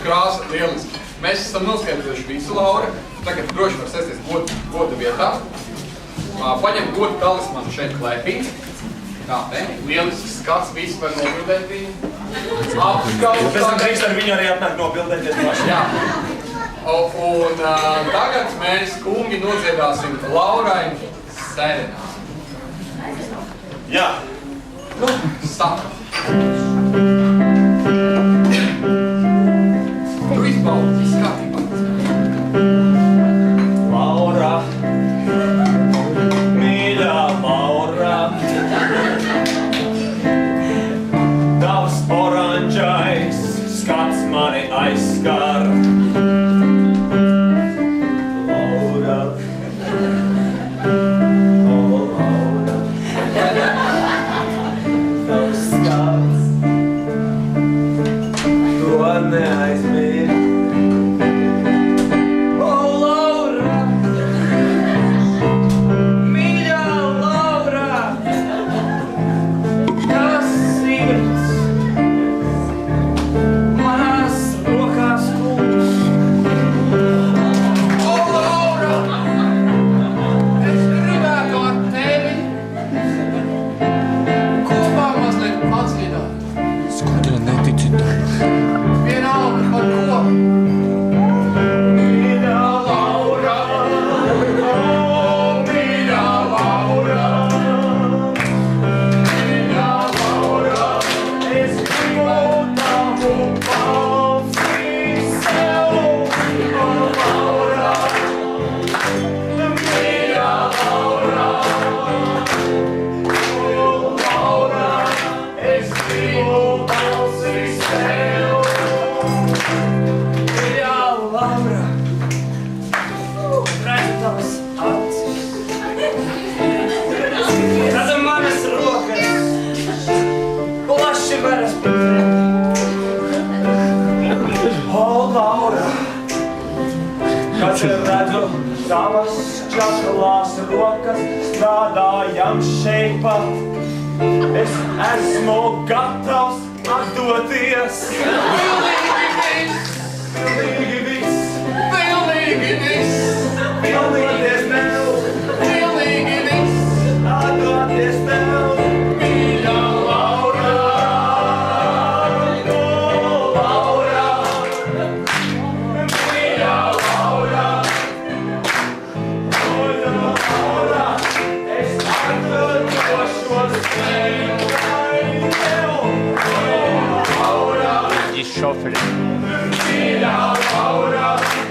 krāsa, lieliski. Mēs esam noskaidrojuši visu, Laura. Tagad droši var sēsties goda vietā. Paņem goda talismanu šeit klēpī. Tā te, lielisks skats, visi var nobildēt viņu. Pēc tam drīkst ar viņu arī atnāk nobildēties paši. Jā. Un tagad mēs kungi nodziedāsim Laurai serenādi. Jā. Nu, sākam. Tu izbaudi, viss kārtībā. Laura, mīļā Laura, tavs oranžais skats mani aizskar. Laura, o Laura, tavs skats, to neaizmirst. Kad redzu tavas čakalās rokas strādājam šeit pat, es esmu gatavs atdoties. Pilnīgi viss. Pilnīgi viss. Pilnīties tev. Pilnīgi viss. Atdoties tev. Mīļā Laura. Shuffle it. Mīļā Laura.